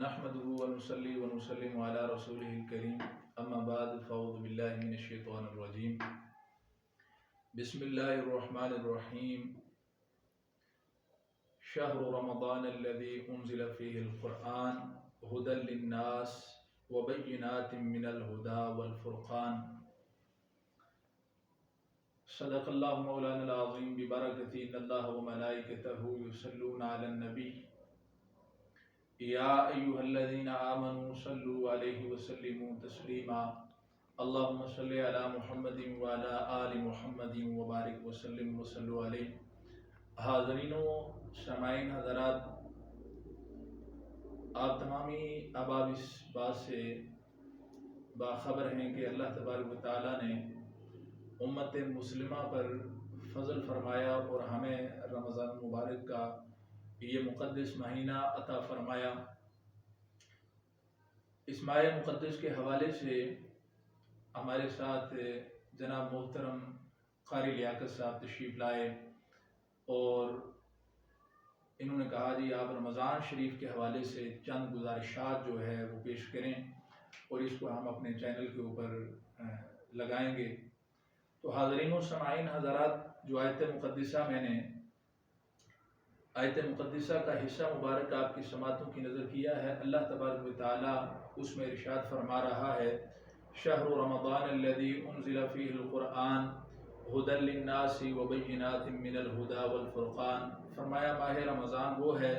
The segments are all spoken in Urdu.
نحمده ونصلي ونسلم على رسوله الكريم اما بعد فاعوذ بالله من الشیطان الرجیم بسم اللہ الرحمن الرحیم شهر رمضان الذي انزل فيه القرآن هدى للناس وبينات من الهدى والفرقان صدق اللہ مولانا العظیم ببرکتہ ان اللہ وملائکتہ یصلون علی النبی یا ایہا الذین آمنوا صلوا علیہ وسلموا تسلیما اللہم صلی علی محمد وعلی آل محمد وبارک وسلم وصلوا علیہ۔ حاضرین و سامعین حضرات، آپ تمامی احباب اس بات سے باخبر ہیں کہ اللہ تبارک و تعالیٰ نے امت مسلمہ پر فضل فرمایا اور ہمیں رمضان مبارک کا یہ مقدس مہینہ عطا فرمایا۔ اس ماہ مقدس کے حوالے سے ہمارے ساتھ جناب محترم قاری لیاقت صاحب تشریف لائے اور انہوں نے کہا جی آپ رمضان شریف کے حوالے سے چند گزارشات جو ہے وہ پیش کریں اور اس کو ہم اپنے چینل کے اوپر لگائیں گے۔ تو حاضرین و سامعین حضرات، جو آیت مقدسہ میں نے آیت مقدسہ کا حصہ مبارک آپ کی سماعتوں کی نظر کیا ہے، اللہ تبارک و تعالی اس میں ارشاد فرما رہا ہے شہر رمضان الذی انزل فیہ القرآن ہدی للناس وبینات من الہدی والفرقان۔ فرمایا ماہ رمضان وہ ہے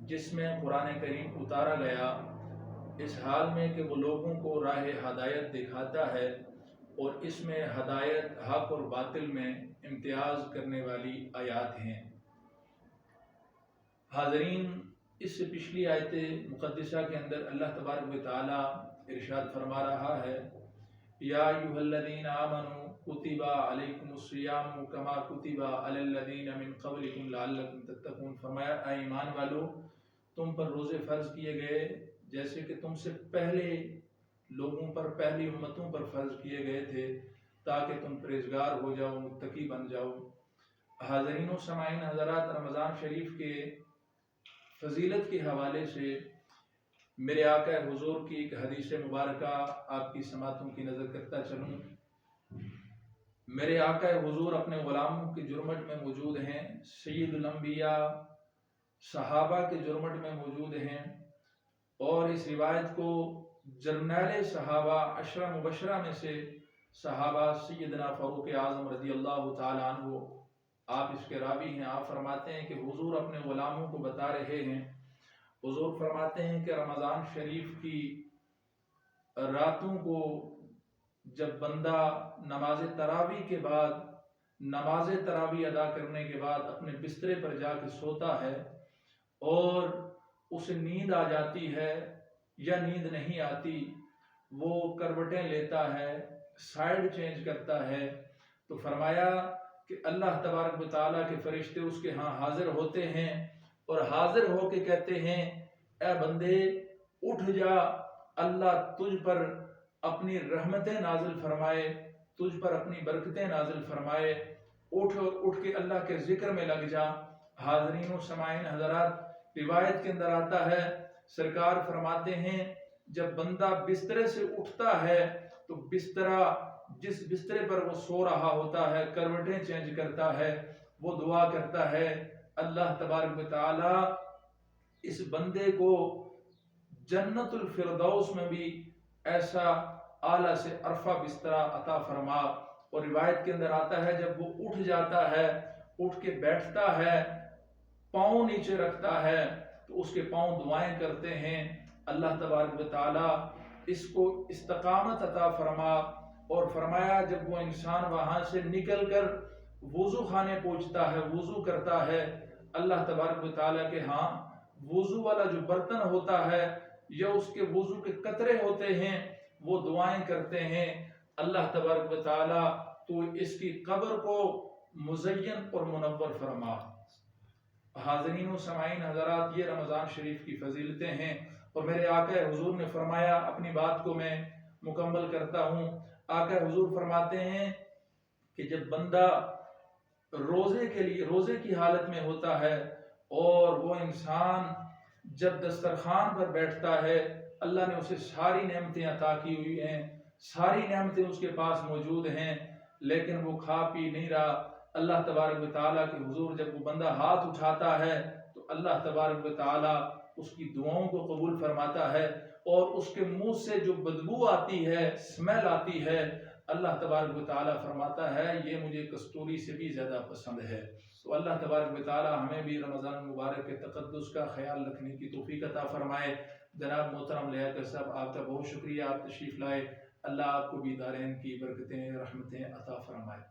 جس میں قرآن کریم اتارا گیا اس حال میں کہ وہ لوگوں کو راہ ہدایت دکھاتا ہے اور اس میں ہدایت حق اور باطل میں امتیاز کرنے والی آیات ہیں۔ حاضرین، اس سے پچھلی آیت مقدسہ کے اندر اللہ تبارک و تعالی ارشاد فرما رہا ہے یا ایھا الذین آمنوا کتب علیکم الصیام کما کتب علی الذین من قبلکم لعلکم تتقون۔ فرمایا اے ایمان والو، تم پر روزے فرض کیے گئے جیسے کہ تم سے پہلے لوگوں پر، پہلی امتوں پر فرض کیے گئے تھے تاکہ تم پرہیزگار ہو جاؤ، متقی بن جاؤ۔ حاضرین و سامعین حضرات، رمضان شریف کے فضیلت کے حوالے سے میرے آقا حضور کی ایک حدیث مبارکہ آپ کی سماعتوں کی نظر کرتا چلوں۔ میرے آقا حضور اپنے غلاموں کے جرمٹ میں موجود ہیں، سید الانبیاء صحابہ کے جرمٹ میں موجود ہیں، اور اس روایت کو جرنیل صحابہ عشرہ مبشرہ میں سے صحابہ سیدنا فاروق اعظم رضی اللہ تعالیٰ عنہ آپ اس کے راوی ہیں۔ آپ فرماتے ہیں کہ حضور اپنے غلاموں کو بتا رہے ہیں، حضور فرماتے ہیں کہ رمضان شریف کی راتوں کو جب بندہ نماز تراویح کے بعد، نماز تراویح ادا کرنے کے بعد اپنے بسترے پر جا کے سوتا ہے اور اسے نیند آ جاتی ہے یا نیند نہیں آتی، وہ کروٹیں لیتا ہے، سائیڈ چینج کرتا ہے، تو فرمایا کہ اللہ تبارک و تعالیٰ کے فرشتے اس کے ہاں حاضر ہوتے ہیں اور حاضر ہو کے کہتے ہیں اے بندے اٹھ جا، اللہ تجھ پر اپنی رحمتیں نازل فرمائے، تجھ پر اپنی برکتیں نازل فرمائے، اٹھ کے اللہ کے ذکر میں لگ جا۔ حاضرین و سامعین حضرات، روایت کے اندر آتا ہے سرکار فرماتے ہیں جب بندہ بسترے سے اٹھتا ہے تو جس بسترے پر وہ سو رہا ہوتا ہے، کروٹیں چینج کرتا ہے، وہ دعا کرتا ہے اللہ تبارک و تعالی اس بندے کو جنت الفردوس میں بھی ایسا اعلیٰ سے عرفہ بسترا عطا فرما۔ اور روایت کے اندر آتا ہے جب وہ اٹھ جاتا ہے، اٹھ کے بیٹھتا ہے، پاؤں نیچے رکھتا ہے تو اس کے پاؤں دعائیں کرتے ہیں اللہ تبارک و تعالی اس کو استقامت عطا فرما۔ اور فرمایا جب وہ انسان وہاں سے نکل کر وضو خانے پہنچتا ہے، وضو کرتا ہے، اللہ تبارک و تعالیٰ کے ہاں وضو والا جو برتن ہوتا ہے یا اس کے وضو کے قطرے ہوتے ہیں، وہ دعائیں کرتے ہیں اللہ تبارک و تعالیٰ تو اس کی قبر کو مزین اور منور فرما۔ حاضرین و سامعین حضرات، یہ رمضان شریف کی فضیلتیں ہیں اور میرے آقا حضور نے فرمایا، اپنی بات کو میں مکمل کرتا ہوں، آقا حضور فرماتے ہیں کہ جب بندہ روزے کی حالت میں ہوتا ہے اور وہ انسان جب دسترخوان پر بیٹھتا ہے اللہ نے اسے ساری نعمتیں عطا کی ہوئی ہیں، ساری نعمتیں اس کے پاس موجود ہیں، لیکن وہ کھا پی نہیں رہا۔ اللہ تبارک و تعالیٰ کے حضور جب وہ بندہ ہاتھ اٹھاتا ہے تو اللہ تبارک و تعالیٰ اس کی دعاؤں کو قبول فرماتا ہے، اور اس کے منہ سے جو بدبو آتی ہے، سمیل آتی ہے، اللہ تبارک و تعالیٰ فرماتا ہے یہ مجھے کستوری سے بھی زیادہ پسند ہے۔ تو اللہ تبارک و تعالیٰ ہمیں بھی رمضان المبارک کے تقدس کا خیال رکھنے کی توفیق عطا فرمائے۔ جناب محترم لیاقت صاحب، آپ کا بہت شکریہ، آپ تشریف لائے۔ اللہ آپ کو بھی دارین کی برکتیں رحمتیں عطا فرمائے۔